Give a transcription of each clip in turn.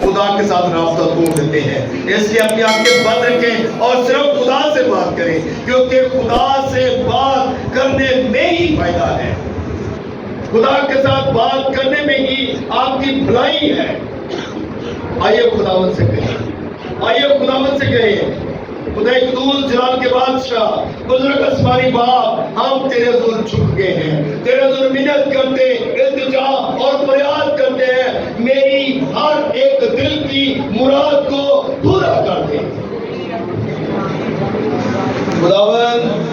خدا کے ساتھ رابطہ توڑ دیتے ہیں۔ اس لیے اپنی آنکھیں بند رکھیں اور صرف خدا سے بات کریں، کیونکہ خدا سے بات کرنے میں ہی فائدہ ہے۔ خدا کے ساتھ بات کرنے میں ہی آپ کی بھلائی ہے۔ آئیے خداوند سے کہیں، آئیے خداوند سے کہیں، خدا قدوس جلال کے بادشاہ، بزرگ آسمانی باپ، ہم تیرے حضور جھک گئے ہیں، تیرے حضور منت کرتے، التجا اور فریاد کرتے ہیں، میری ہر ایک دل کی مراد کو پورا کر دے۔ خداوند،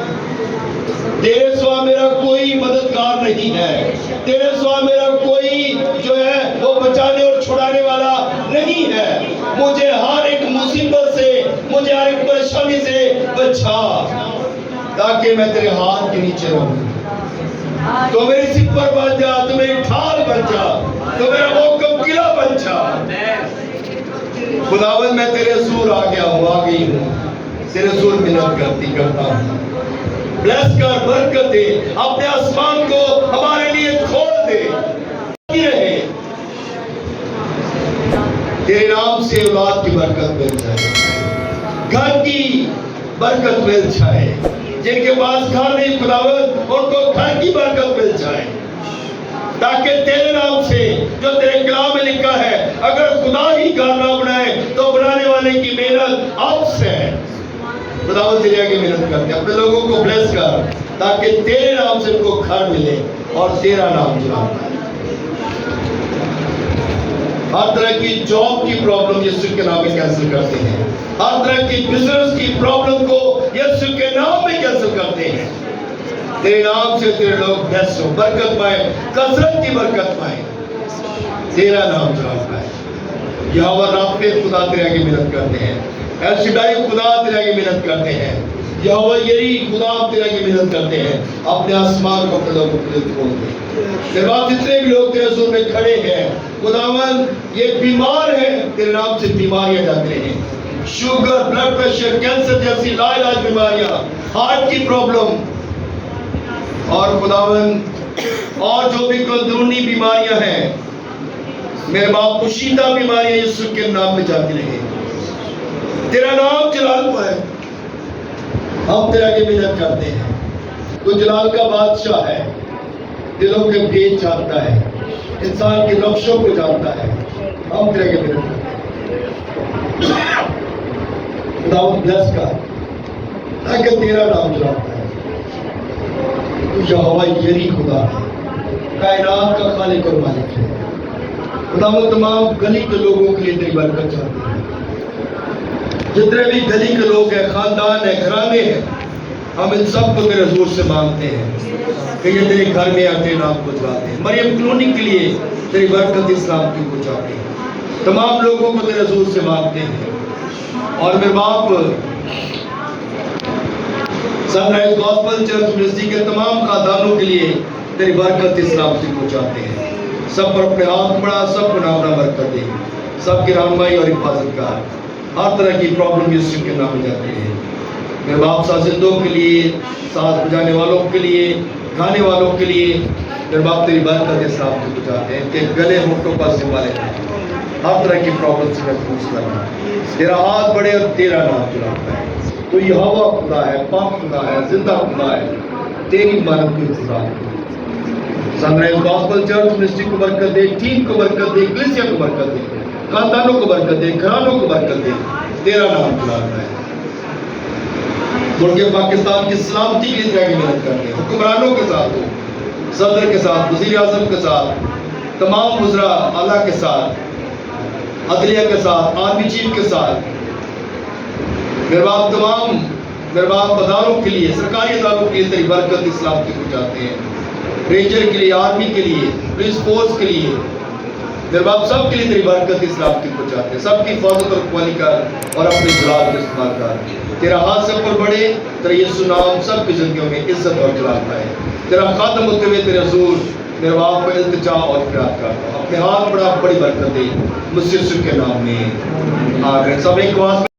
تیرے سوا میرا کوئی مددگار نہیں ہے، تیرے سوا میرا کوئی جو ہے وہ بچانے اور چھڑانے والا نہیں ہے۔ مجھے ہر ایک مصیبت سے، مجھے ہر ایک پریشانی سے بچا، تاکہ میں تیرے ہاتھ کے نیچے رہوں۔ تو میری سپر بن جا، تو میری ڈھال بن جا، تو میرا محکم قلعہ بن جا۔ خداوند، میں تیرے حضور آ گیا ہوں، آ گئی ہوں، تیرے حضور منت کرتا ہوں۔ بلیس کر، برکت دے، اپنے آسمان کو ہمارے لیے کھول دے، رہے تیرے نام سے اولاد کی برکت مل جائے، گھر کی برکت مل جائے، جن کے پاس گھر نہیں خداوند ان کو گھر کی برکت مل جائے، تاکہ تیرے نام سے جو تیرے کلام میں لکھا ہے، اگر خدا ہی گھر نہ بنائے تو بنانے والے کی محنت آپ سے ہے۔ خداوند تیرے آگے محنت کرتے ہیں، اپنے لوگوں کو بلیس کر، تاکہ تیرے نام سے ان کو گھر ملے اور تیرا نام جلاتا ہے۔ ہر طرح کی جاب کی پرابلم یسوع کے نام میں کینسل کرتے ہیں، ہر طرح کی بزنس کی پرابلم کو یسوع کے نام میں کینسل کرتے ہیں۔ تیرے نام سے تیرے لوگ بلیس ہو، برکت پائے، کثرت کی برکت پائے، تیرا نام جلاتا ہے۔ یہوہ رافع خدا تیرے آگے محنت کرتے ہیں، ایل شدائی خدا تیرے آگے محنت کرتے ہیں، یہوہ یری خدا تیرے آگے محنت کرتے ہیں۔ اپنے آسمان کو اپنے لوگوں کے لیے کھول دے۔ تیرے بعد جتنے بھی لوگ تیرے حضور میں کھڑے ہیں خداوند، یہ بیمار ہیں، تیرے نام سے بیماریاں جاتے ہیں، شوگر، بلڈ پریشر، کینسر جیسی لا علاج بیماریاں، ہارٹ کی پرابلم، اور خداوند اور جو بھی اندرونی بیماریاں ہیں، میرے باپ پوشیدہ بیماریاں یسوع کے نام میں جاتی رہیں، تیرا نام جلال پائے۔ ہم تیرے آگے محنت کرتے ہیں، تو جلال کا بادشاہ ہے، دلوں کے بھید جانتا ہے، انسان کے نقشوں کو جانتا ہے، ہم تیرے آگے محنت کرتے ہیں۔ خداوند بلیس کر، تاکہ تیرا نام جلاتا ہے۔ تو یہوہ یری خدا ہے، کائنات کا خالق اور مالک ہے۔ خداوند تمام گلی کے لوگوں کے لیے تیری برکت چاہتے ہیں، جتنے بھی گلی کے لوگ ہیں، خاندان ہیں، گھرانے ہیں، ہم ان سب کو تیرے حضور سے مانگتے ہیں کہ یہ تیرے گھر میں آتے ہیں، نام کو جلاتے ہیں۔ مریم کلونی کے لیے تیری برکت اسلام کی کو چاہتے ہیں، تمام لوگوں کو تیرے حضور سے مانگتے ہیں، اور میرے باپ سن رائز گاسپل چرچ منسٹری کے تمام خاندانوں کے لیے تیری برکت اسلام کی کو چاہتے ہیں۔ سب پر اپنے ہاتھ بڑھا، سب کو نام برکت دے، سب کی رہنمائی اور حفاظت کر، ہر طرح کی پرابلم یسوع کے نام میں جاتی ہے۔ میرے باپ سازندوں کے لیے، ساز بجانے والوں کے لیے، گانے والوں کے لیے میرے باپ تیری برکت اسلام کی کو چاہتے ہیں کہ گلے ہونٹوں پر سنبھالے ہر طرح کی پرابلم سے محفوظ کرنا، تیرا ہاتھ بڑھے اور تیرا نام جلاتا ہے۔ تو یہوہ خدا ہے، پاک خدا ہے، زندہ خدا ہے، تیری مدد کی انتظار ہے۔ سن رائز گاسپل چرچ منسٹری کو برکت دے، ٹیم کو برکت دے، اکلیسیا کو برکت دے، خاندانوں کو برکت دے، گھرانوں کو برکت دے، تیرا نام جلاتا ہے۔ ملک پاکستان کی سلامتی کے لیے تیرے آگے محنت کرتے ہیں، حکمرانوں کے ساتھ ہو، صدر کے ساتھ، وزیر اعظم کے ساتھ، تمام وزراء اعلیٰ کے ساتھ، عدلیہ کے ساتھ، آرمی چیف کے ساتھ، میرے باپ تمام میرے باپ اداروں کے لیے، سرکاری اداروں کے لیے تیری برکت اسلام کی کو چاہتے ہیں، رینجر کے لیے، آرمی کے لیے، پولیس فورس کے لیے، میرے باپ سب کے لیے تیری برکت اسلام کی کو چاہتے ہیں۔ سب کی حفاظت اور رکھوالی کر اور اپنے جلال کو استعمال کر، تیرا ہاتھ سب پر بڑھے، تیرا یسوع نام سب کی زندگیوں میں عزت اور جلال پائے۔ تیرا خاتم ہوتے ہوئے تیرے حضور میرے باپ کو التجا اور فریاد کرتا ہوں، اپنے ہاتھ بڑا بڑی برکت دے، مسیح یسوع کے نام میں آمین۔ سب ایک آواز